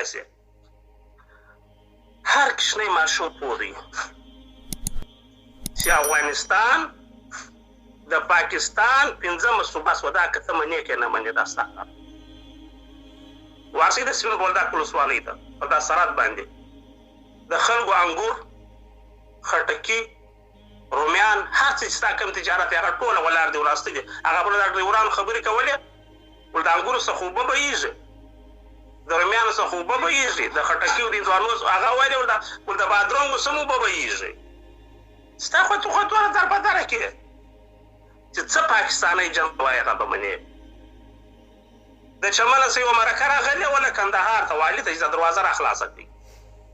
داسې هر کوچنی ماشوم پوه دی چې افغانستان د پاکستان 5مه صوبه شوه دا که ته منې که نه منې دا ستا کار واقعي د سپین بولدک ولسوالۍ ته په دا سرحد باندې د خلکو انګور خټکي رومیان هر څه چې ستا کوم تجارت دی هغه ټوله ولاړ دی وراسته دي هغه بله د ډریورانو خبرې کولې ول د انګورو څخه اوبه بهیږي د رومیانو څخه اوبه بهیږي د خټکیو د هندوانو هغه ویلې ول د بادرنګو سم اوبه بهیږي ستا خوتوره در په دره کې چې څه پاکستانی جنګ وایي هغه به منې د چمنه څه یوه مرکه راغلې وله کندهار ته والي ته چې دا دروازه را خلاصه کړي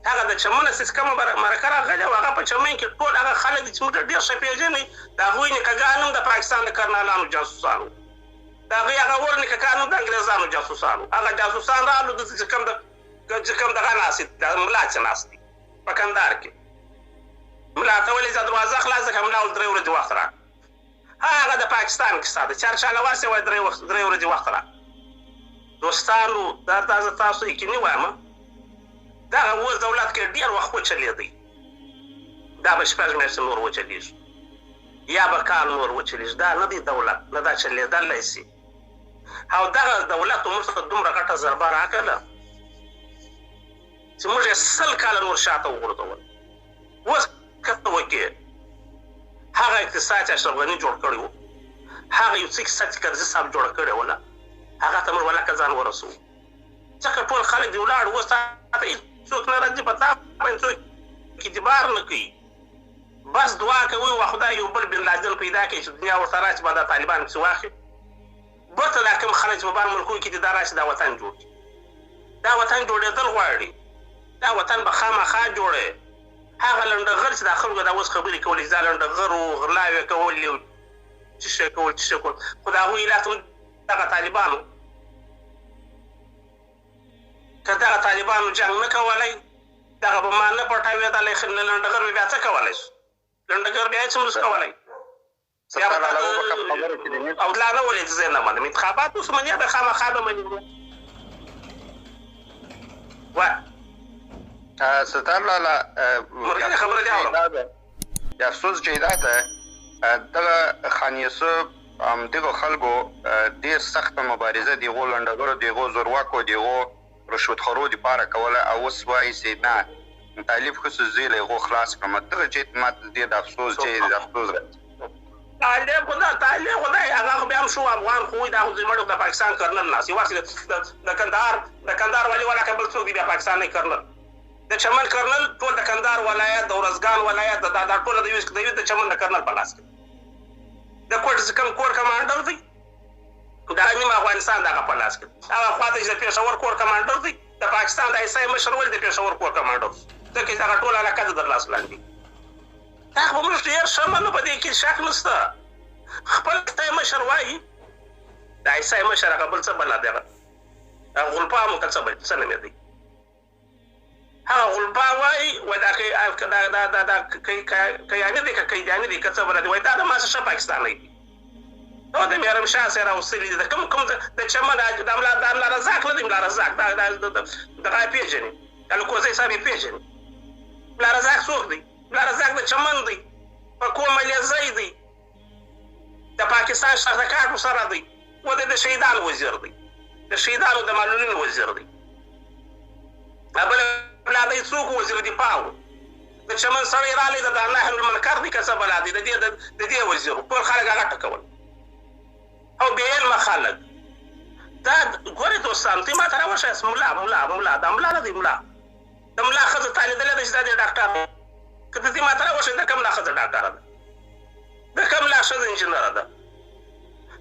هغه د چمنه څه کومه مرکه راغلې وه هغه په چمن کې ټول هغه خلک دي چې موږ ډېر ښه پېژنئ د هغوی نیکهګان هم د پاکستان د کرنالانو جاسوسانو د هغوی هغه ور نیکهګان هم د انګریزانو جاسوسانو هغه جاسوسان راغلو دلته چې کوم دغه ناست دي د ملا چې ناست دي په کندهار کې ملا ته ولې چې دروازه خلاصه کړه ملا ول 3 ورځې وخت راکړه هغه د پاکستان کیسه ده چارچاله واسې وایي 3 ورځې وخت راکړه دوستانو دا زه تاسو یقیني وایم دغه اوس دولت کې ډېر وخت وچلېدی دا به 6 میاشتې نور وچلېږي یا به کال نور وچلېږي دا نه دی دولت نه دا چلېدلی شي او دغه دولت موږ ته دومره غټه ضربه راکړله چې موږ یې 100 کاله نور شاته وغورځول اوس که ته وکړې هغه اقتصاد چې اشرف غني جوړ کړی و هغه یو څه کیسه چې کرزي صاحب جوړه کړې وله هغه ته موږ ولکه ځان ورسوو ځکه ټول خلک دې ولاړ اوس ته څوک نه راځي په تا باندې څوک اعتبار نه کوي بس دعا کوي و خدای یو بل بن لادن پیدا کړي چې دنیا ورته راشي به دا طالبان پسې واخلي بېرته دا کوم خلک چې په بار ملکونو کې دي دا راشي دا وطن جوړ کړي دا وطن جوړېدل غواړي دا وطن به خامخا جوړی هغه لنډغر چې دا خلکو دا اوس خبرې کولې چې دا لنډغر و غلاوې کولې او څه شی کول خو د هغوی علت دغه طالبانو که دغه طالبانو جنګ نه کولی دغه به ما نه پټاوېدلی نه لنډغر بیا څه کولی شو لنډغر بیا هېڅ هم نشو کولی او لا نه ولې چې زه نه منم انتخابات اوس منې به خامخا به منې ستار لاله خبره دې اورم د افسوس جیدا ده دغه خان یوسف دغه خلکو ډېر سخته مبارزه د هغو لنډغرو د هغو زورواکو د هغو رشوتخورو دپاره کوله او اوس وایي چې نه طالب ښه زه له هغو خلاص کړم دغه جید ما ته ډېر د افسوس راځي طالب خدای هغه خو بیا هم شو افغان خو دا خو زموږ د پاکستان کرنل ناست یو وخت د کندهار والي ولا که بل څوک دي بیا پاکستاني کرنل د چمن کرنل ټول د کندهار ولایت د ورځګان ولایت دا ټوله د د چمن د کرنل په لاس کې د کوټ چې کوم کور کمانډر دی دا نیم افغانستان دغه په لاس کې هغه خواته چې د پېښور کور کمانډر دی د پاکستان د ایسای مشر ولې د پېښور کور کمانډر ځکه چې هغه ټوله علاقه د در لاس لاندې دا خو موږ ډېر ښه منو په دې کې شک نشته خپل ایسای مشر وایي د ایسای مشر هغه بل څه بلا دی هغه غلپا مو که څه نومې دی هغه غلپا وایي وایي دا کیاني دی که قیدیاني دی که څه بله دی وایي دا د ما څه ښه پاکستانی دی نو د میرم شاه سره راوستلي دي د کوم د چمن د ملا رزاق نه دی ملا رزاق دغه پېژني الکوزی صاحب یې پېژني ملا رزاق څوک دی ملا رزاق د چمن دی په کوم ملیزی دی د پاکستان شهزادګانو سره دی و د شهیدانو وزیر دی د شهیدانو د معلولینو وزیر دی بل ملا دی څوک وزیر دفاع و د چمن سړی رالی د نهر المنکر دی که څه بلا دی د دې وزیر ټول خلک هغه ټکول او بې علمه خلک دا ګورې دوستانو ته ما ته راوښیاست ملا دا ملا نه دی ملا د ملا ښځه تا لیدلی ده چې دا دی ډاکټر که د دې ما ته راوښیي د کوم لا ښځه ډاکټره ده د کوم لا ښځه انجینره ده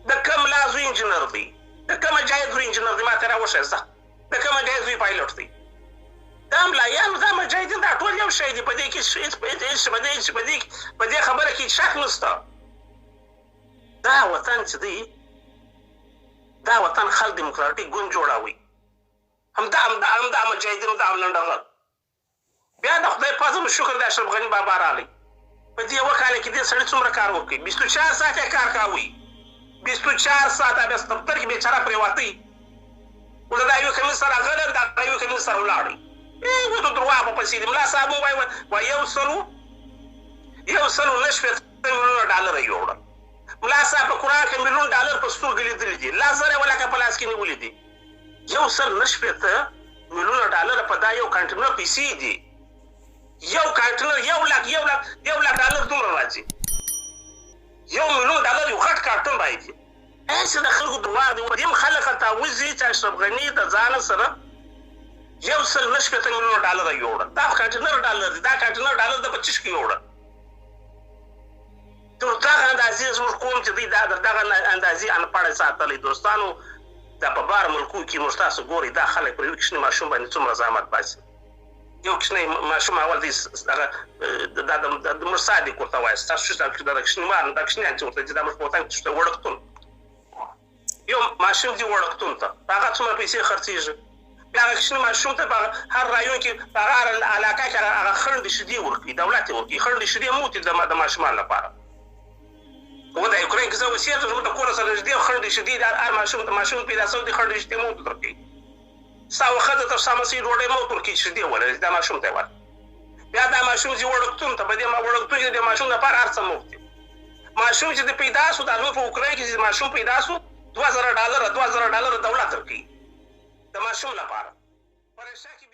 د کوم لا زوی انجینر دی د کومه جایز زوی انجینر دی ما ته راوښیاست د کومه جایز زوی پایلوټ دی دا ملایانو دا مجاهدین دا ټول یو شی دي په دې کې په دې خبره کې شک نشته دا وطن چې دی دا وطن خلک دیموکراتیک ګوند جوړوي همدا مجاهدین همدا لنډغر بیا د خدای پازم شکر د اشرف غني بابا راغی په دې اوه کاله کې دې سړي څومره کار وکړي 24 ساعته کار کوي 24 ساعته بیا دفتر کې بېچاره پرېواتی اوس دا یو کمیس سره غله دا یو کمیس سره ولاړی و ته دروا په پسې ملا صاحب وای یو سلو نشپې $1 میلیون یوړه ملا صاحب په قرآن کې $1 میلیون په سترګې لیدلي دي لا زره ولکه په لاس کې نیولي دي $1.9 میلیون په دا یو کانټینر پیسې دي یو کانټینر $1 لک دومره راځي $1 میلیون یو غټ کارټون باندې هسې د خلکو دروغ دي ودیم خلک تاوزي چې اشرف غني د ځان سره $1.9 میلیون یوړه دا کانټینر ډالر دي دا کانټینر ډالر د 25 کې یوړه تر دغه اندازې زموږ قوم چې دی دا دغه اندازې انپړې ساتلی دوستانو دا په بار ملکو کې موږ تاسو ګورئ دا خلک پر یو کوچني ماشوم باندې څومره زحمت باسي یو کوچنی ماشوم اول دی دغه د موږ صادق ورته وایي تاسو چې دا کوچني مار دا کوچني چې ورته چې دا موږ په وطن کې چې وړکتون یو ماشوم دی وړکتون ته هغه څومره پیسې خرڅېږي بیا هغه کوچني ماشوم ته په هر رایون کې په هر علاقه کې هغه خنډې شیدې ورکوي دولت یې ورکوي خنډې شیدې موتې د ماشومانو لپاره و د یوکرین کې زه اوسېږم زموږ د کور سره نږدې خنډې شیدې د هر ماشوم پیدا شوی د خنډې شیدې موت ورکوي ستا و ښځه تر سمسۍ ډوډۍ موت ورکوي شیدې ولري دا ماشوم ته یې ورکوي بیا دا ماشوم چې وړکتون ته په دې وړکتون کې د ماشوم لپاره هر څه موت دي ماشوم چې د پیدا شو دا زموږ په یوکرین کې چې ماشوم پیدا شو $2,000 دولت ورکوي د ماشوم لپاره پریشان